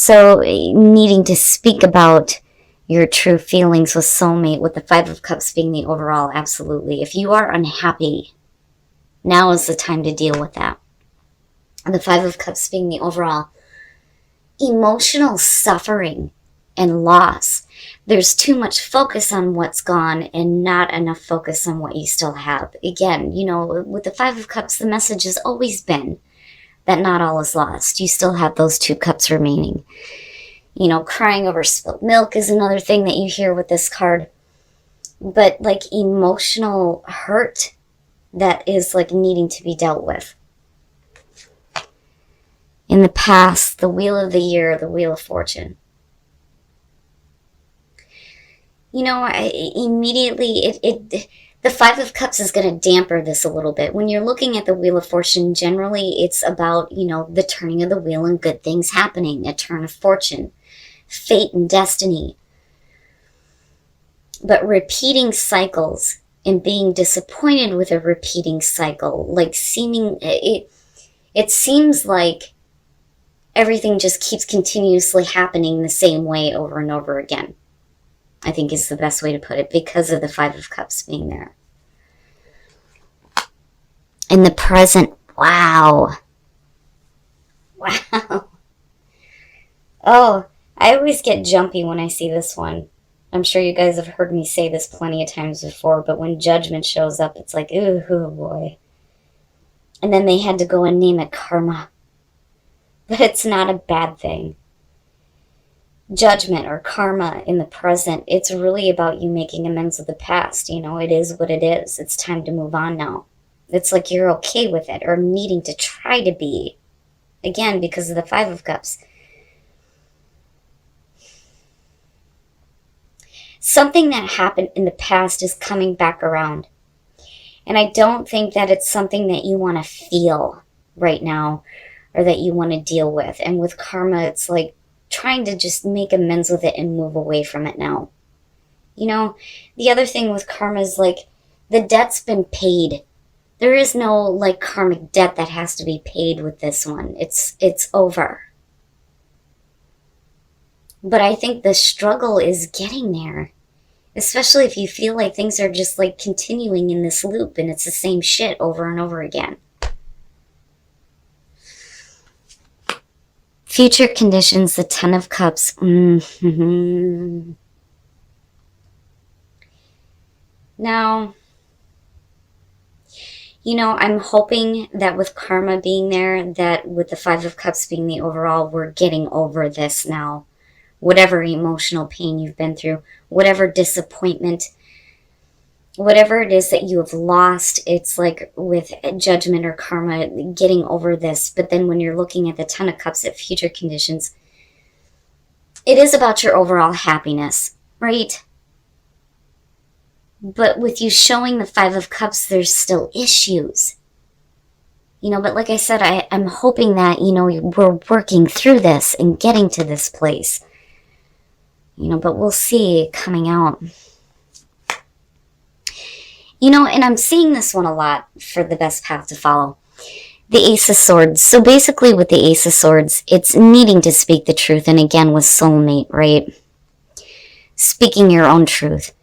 So needing to speak about your true feelings with soulmate, with the Five of Cups being the overall, absolutely. If you are unhappy, now is the time to deal with that. And the Five of Cups being the overall, emotional suffering and loss. There's too much focus on what's gone and not enough focus on what you still have. Again, you know, with the Five of Cups, the message has always been that not all is lost. You still have those 2 cups remaining. You know, crying over spilled milk is another thing that you hear with this card. But like emotional hurt that is like needing to be dealt with. In the past, the Wheel of the Year, the Wheel of Fortune. You know, immediately, the Five of Cups is going to damper this a little bit. When you're looking at the Wheel of Fortune, generally it's about, you know, the turning of the wheel and good things happening, a turn of fortune, fate and destiny. But repeating cycles and being disappointed with a repeating cycle, like it seems like everything just keeps continuously happening the same way over and over again, I think is the best way to put it, because of the Five of Cups being there. In the present, wow. Wow. Oh, I always get jumpy when I see this one. I'm sure you guys have heard me say this plenty of times before, but when Judgment shows up, it's like, ooh, boy. And then they had to go and name it karma. But it's not a bad thing. Judgment or karma in the present, it's really about you making amends with the past. You know, it is what it is. It's time to move on now. It's like you're okay with it, or needing to try to be. Again, because of the Five of Cups. Something that happened in the past is coming back around. And I don't think that it's something that you want to feel right now, or that you want to deal with. And with karma, it's like trying to just make amends with it and move away from it now. You know, the other thing with karma is like the debt's been paid. There is no like karmic debt that has to be paid with this one. It's over. But I think the struggle is getting there. Especially if you feel like things are just like continuing in this loop and it's the same shit over and over again. Future conditions, the Ten of Cups. Now, you know, I'm hoping that with karma being there, that with the Five of Cups being the overall, we're getting over this now. Whatever emotional pain you've been through, whatever disappointment, whatever it is that you have lost, it's like with Judgment or karma, getting over this. But then when you're looking at the Ten of Cups at future conditions, it is about your overall happiness, right? But with you showing the Five of Cups, there's still issues. You know, but like I said, I'm hoping that, you know, we're working through this and getting to this place. You know, but we'll see coming out. You know, and I'm seeing this one a lot for the best path to follow. The Ace of Swords. So basically with the Ace of Swords, it's needing to speak the truth. And again, with soulmate, right? Speaking your own truth.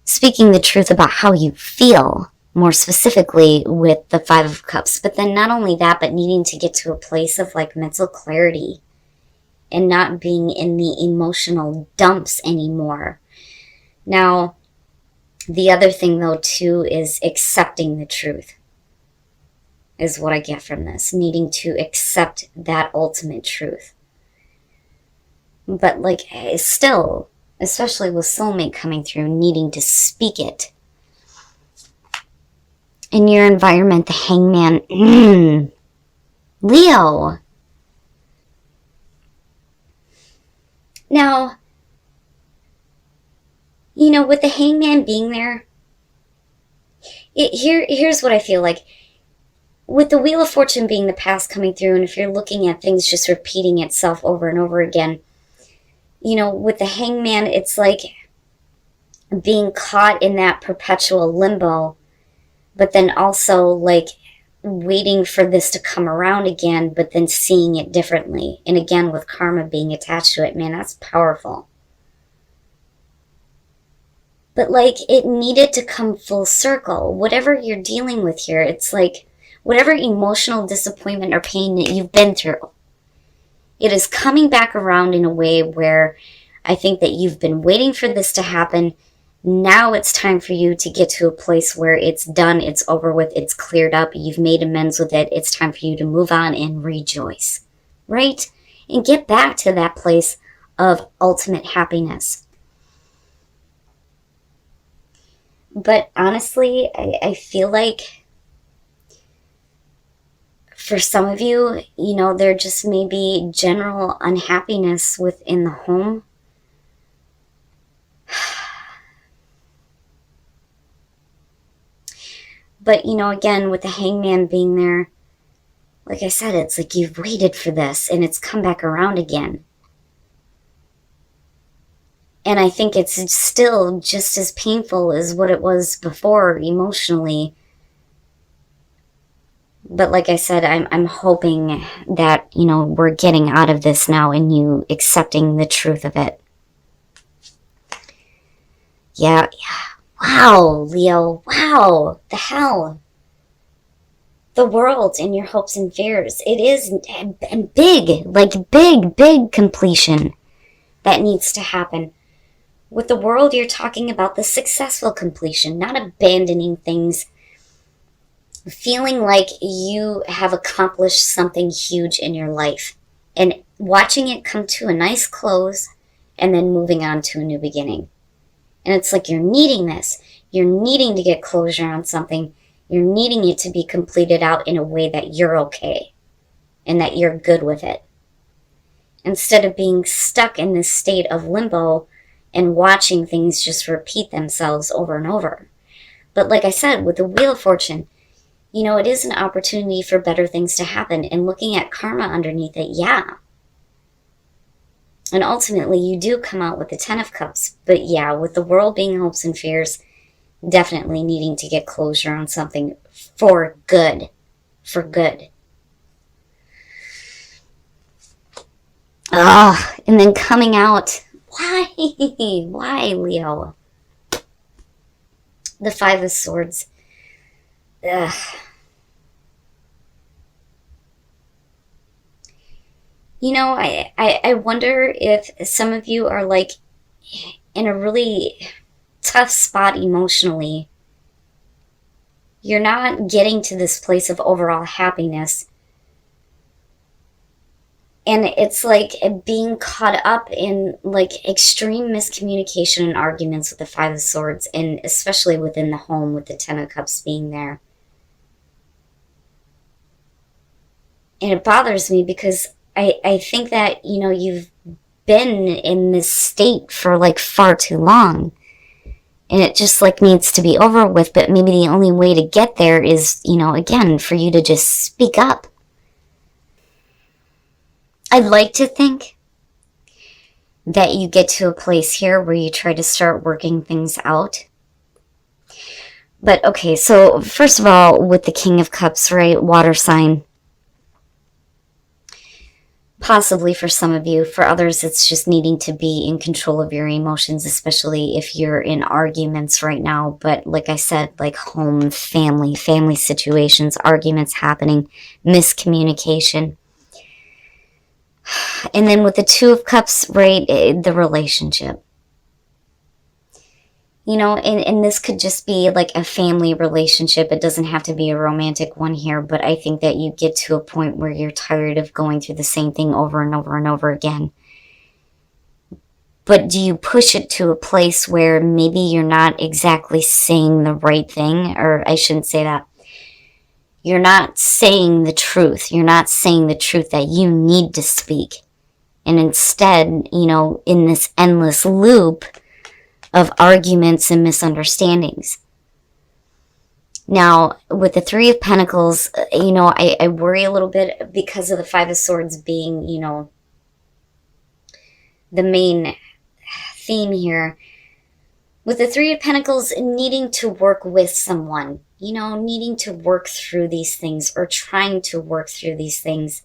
Speaking the truth about how you feel. More specifically with the Five of Cups. But then not only that, but needing to get to a place of like mental clarity. And not being in the emotional dumps anymore. Now, the other thing though too is accepting the truth. Is what I get from this. Needing to accept that ultimate truth. But like still, especially with soulmate coming through, needing to speak it. In your environment, the Hangman. Leo. Now, you know, with the Hangman being there, here's what I feel like. With the Wheel of Fortune being the past coming through, and if you're looking at things just repeating itself over and over again, you know, with the Hangman, it's like being caught in that perpetual limbo, but then also like waiting for this to come around again, but then seeing it differently. And again, with karma being attached to it, man, that's powerful. But like, it needed to come full circle. Whatever you're dealing with here, it's like whatever emotional disappointment or pain that you've been through, it is coming back around in a way where I think that you've been waiting for this to happen. Now it's time for you to get to a place where it's done, it's over with, it's cleared up, you've made amends with it. It's time for you to move on and rejoice, right? And get back to that place of ultimate happiness. But honestly, I feel like for some of you, you know, there just may be general unhappiness within the home. But, you know, again, with the hangman being there, like I said, it's like you've waited for this and it's come back around again. And I think it's still just as painful as what it was before emotionally. But like I said, I'm hoping that, you know, we're getting out of this now and you accepting the truth of it. Yeah. Wow, Leo. Wow. The hell. The world and your hopes and fears. It is big, like big completion that needs to happen. With the world, you're talking about the successful completion, not abandoning things. Feeling like you have accomplished something huge in your life and watching it come to a nice close and then moving on to a new beginning. And it's like you're needing this. You're needing to get closure on something. You're needing it to be completed out in a way that you're okay and that you're good with it. Instead of being stuck in this state of limbo and watching things just repeat themselves over and over. But like I said, with the Wheel of Fortune, you know, it is an opportunity for better things to happen. And looking at karma underneath it, yeah. And ultimately, you do come out with the Ten of Cups. But yeah, with the world being hopes and fears, definitely needing to get closure on something for good. For good. Ah, and then coming out. Why? Why, Leo? The Five of Swords. Ugh. You know, I wonder if some of you are like in a really tough spot emotionally. You're not getting to this place of overall happiness. And it's like being caught up in like extreme miscommunication and arguments with the Five of Swords, and especially within the home with the Ten of Cups being there. And it bothers me because I think that, you know, you've been in this state for like far too long. And it just like needs to be over with. But maybe the only way to get there is, you know, again, for you to just speak up. I'd like to think that you get to a place here where you try to start working things out. But okay, so first of all, with the King of Cups, right, water sign. Possibly for some of you. For others, it's just needing to be in control of your emotions, especially if you're in arguments right now. But like I said, like home, family situations, arguments happening, miscommunication. And then with the Two of Cups, right, the relationship. You know, and this could just be like a family relationship. It doesn't have to be a romantic one here, but I think that you get to a point where you're tired of going through the same thing over and over and over again. But do you push it to a place where maybe you're not exactly saying the right thing? Or I shouldn't say that. You're not saying the truth. You're not saying the truth that you need to speak. And instead, you know, in this endless loop of arguments and misunderstandings. Now, with the Three of Pentacles, you know, I worry a little bit because of the Five of Swords being, you know, the main theme here. With the Three of Pentacles, needing to work with someone, you know, needing to work through these things or trying to work through these things.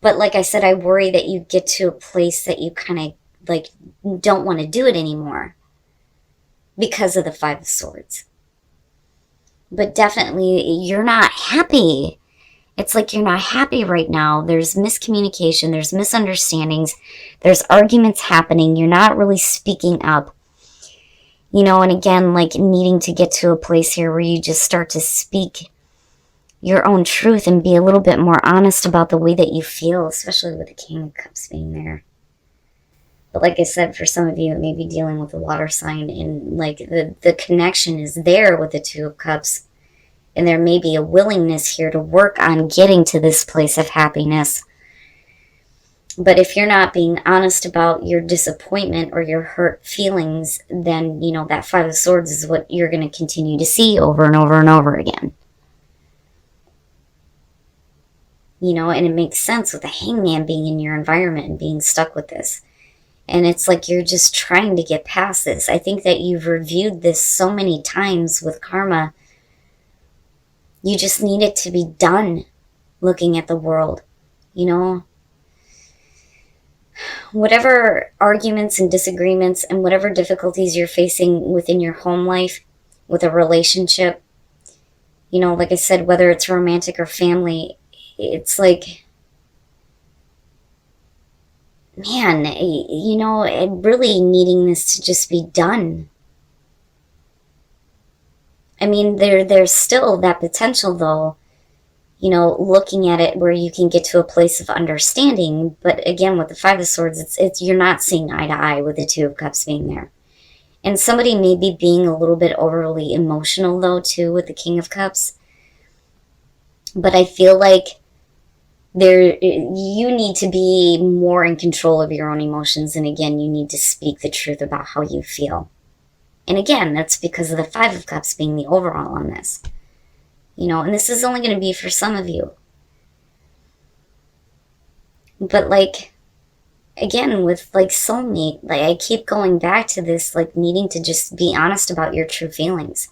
But like I said, I worry that you get to a place that you kind of like don't want to do it anymore because of the Five of Swords. But definitely you're not happy. It's like you're not happy right now. There's miscommunication, there's misunderstandings, there's arguments happening. You're not really speaking up. You know, and again, like needing to get to a place here where you just start to speak your own truth and be a little bit more honest about the way that you feel, especially with the King of Cups being there. But like I said, for some of you, it may be dealing with a water sign, and like the connection is there with the Two of Cups. And there may be a willingness here to work on getting to this place of happiness. But if you're not being honest about your disappointment or your hurt feelings, then, you know, that Five of Swords is what you're going to continue to see over and over and over again. You know, and it makes sense with the Hangman being in your environment and being stuck with this. And it's like you're just trying to get past this. I think that you've reviewed this so many times with karma. You just need it to be done looking at the world, you know. Whatever arguments and disagreements and whatever difficulties you're facing within your home life, with a relationship, you know, like I said, whether it's romantic or family, it's like, man, you know, really needing this to just be done. I mean, there's still that potential, though, you know, looking at it where you can get to a place of understanding. But again, with the Five of Swords, it's you're not seeing eye to eye with the Two of Cups being there. And somebody may be being a little bit overly emotional, though, too, with the King of Cups. But I feel like you need to be more in control of your own emotions. And again, you need to speak the truth about how you feel. And again, that's because of the Five of Cups being the overall on this. You know, and this is only going to be for some of you. But like, again, with like soulmate, like I keep going back to this, like needing to just be honest about your true feelings.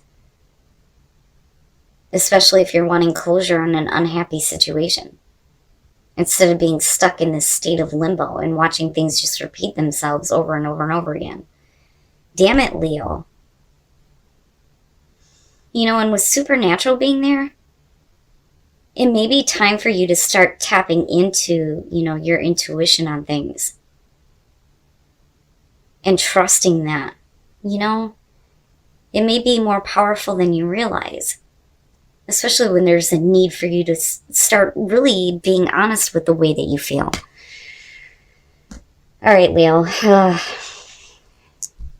Especially if you're wanting closure on an unhappy situation. Instead of being stuck in this state of limbo and watching things just repeat themselves over and over and over again. Damn it, Leo. You know, and with supernatural being there, it may be time for you to start tapping into, you know, your intuition on things. And trusting that, you know. It may be more powerful than you realize. Especially when there's a need for you to start really being honest with the way that you feel. All right, Leo.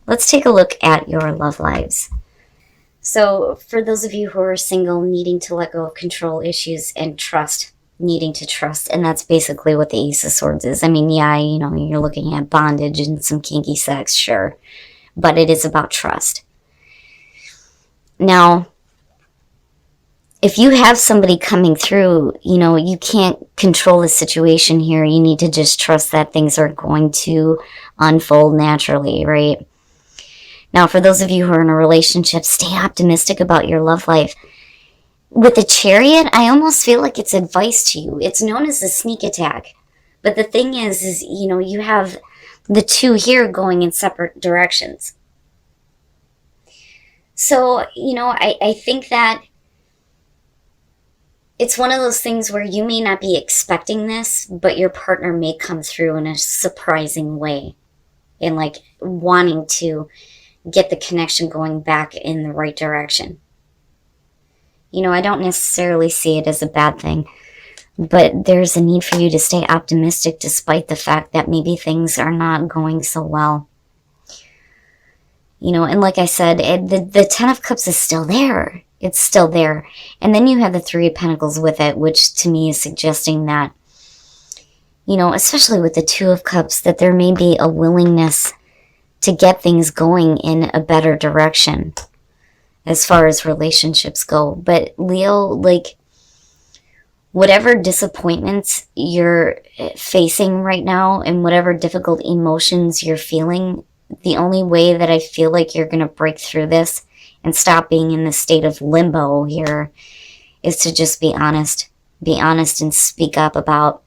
Let's take a look at your love lives. So for those of you who are single, needing to let go of control issues and trust, needing to trust, and that's basically what the Ace of Swords is. I mean, yeah, you know, you're looking at bondage and some kinky sex, sure, but it is about trust. Now, if you have somebody coming through, you know, you can't control the situation here. You need to just trust that things are going to unfold naturally, right? Now, for those of you who are in a relationship, stay optimistic about your love life. With the Chariot, I almost feel like it's advice to you. It's known as a sneak attack. But the thing is, you know, you have the two here going in separate directions. So, you know, I think that it's one of those things where you may not be expecting this, but your partner may come through in a surprising way. And like wanting to get the connection going back in the right direction. You know, I don't necessarily see it as a bad thing, but there's a need for you to stay optimistic despite the fact that maybe things are not going so well. You know, and like I said, the Ten of Cups is still there. It's still there. And then you have the Three of Pentacles with it, which to me is suggesting that, you know, especially with the Two of Cups, that there may be a willingness to get things going in a better direction as far as relationships go. But Leo, like, whatever disappointments you're facing right now and whatever difficult emotions you're feeling, the only way that I feel like you're going to break through this and stop being in this state of limbo here is to just be honest. Be honest and speak up about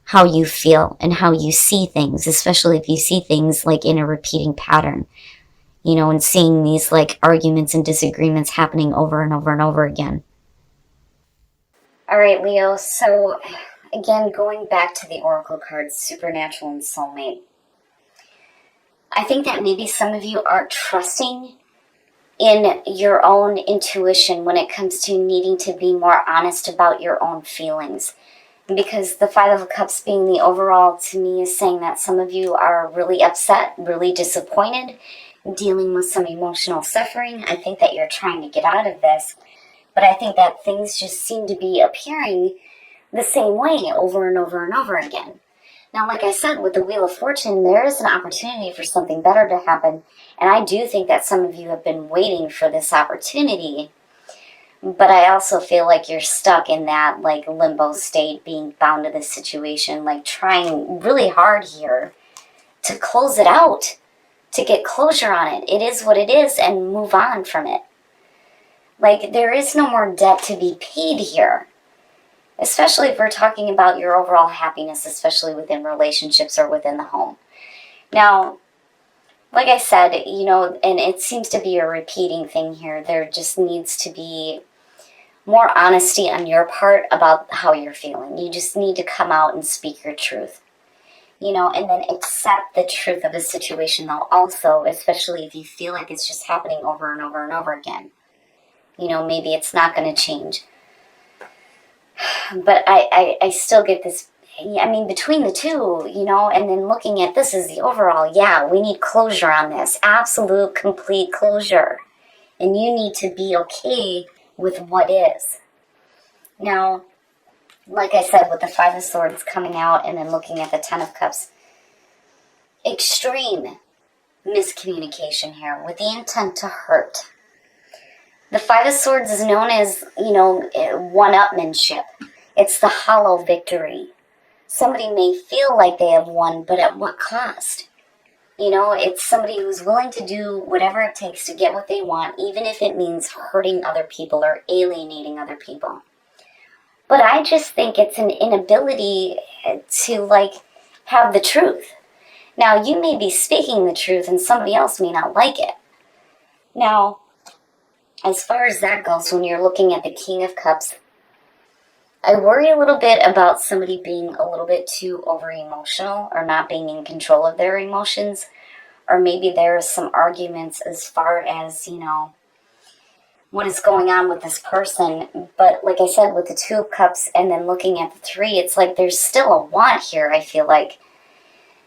how you feel and how you see things, especially if you see things like in a repeating pattern, you know, and seeing these like arguments and disagreements happening over and over and over again. All right, Leo, so again, going back to the oracle cards, supernatural and soulmate, I think that maybe some of you aren't trusting in your own intuition when it comes to needing to be more honest about your own feelings. Because the Five of Cups being the overall, to me, is saying that some of you are really upset, really disappointed, dealing with some emotional suffering. I think that you're trying to get out of this, but I think that things just seem to be appearing the same way over and over and over again. Now, like I said, with the Wheel of Fortune, there is an opportunity for something better to happen, and I do think that some of you have been waiting for this opportunity, but I also feel like you're stuck in that like limbo state, being bound to this situation, like trying really hard here to close it out, to get closure on it. It is what it is, and move on from it. Like, there is no more debt to be paid here. Especially if we're talking about your overall happiness, especially within relationships or within the home. Now, like I said, you know, and it seems to be a repeating thing here, there just needs to be more honesty on your part about how you're feeling. You just need to come out and speak your truth. You know, and then accept the truth of the situation, though, also, especially if you feel like it's just happening over and over and over again. You know, maybe it's not going to change. But I still get this, I mean, between the two, you know, and then looking at this as the overall, yeah, we need closure on this. Absolute, complete closure. And you need to be okay with what is. Now, like I said, with the Five of Swords coming out and then looking at the Ten of Cups, extreme miscommunication here with the intent to hurt. The Five of Swords is known as, you know, one-upmanship. It's the hollow victory. Somebody may feel like they have won, but at what cost? You know, it's somebody who's willing to do whatever it takes to get what they want, even if it means hurting other people or alienating other people. But I just think it's an inability to, like, have the truth. Now, you may be speaking the truth and somebody else may not like it. Now, as far as that goes, when you're looking at the King of Cups, I worry a little bit about somebody being a little bit too over-emotional or not being in control of their emotions. Or maybe there are some arguments as far as, you know, what is going on with this person. But like I said, with the Two of Cups and then looking at the Three, it's like there's still a want here, I feel like,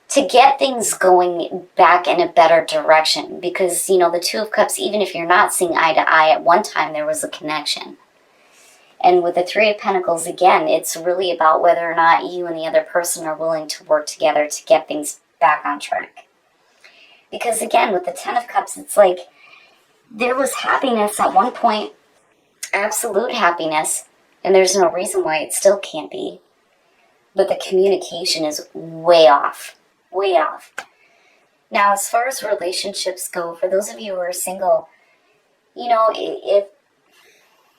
to get things going back in a better direction. Because, you know, the Two of Cups, even if you're not seeing eye to eye, at one time there was a connection. And with the Three of Pentacles, again, it's really about whether or not you and the other person are willing to work together to get things back on track. Because again, with the Ten of Cups, it's like there was happiness at one point, absolute happiness, and there's no reason why it still can't be. But the communication is way off. Way off. Now, as far as relationships go, for those of you who are single, you know, if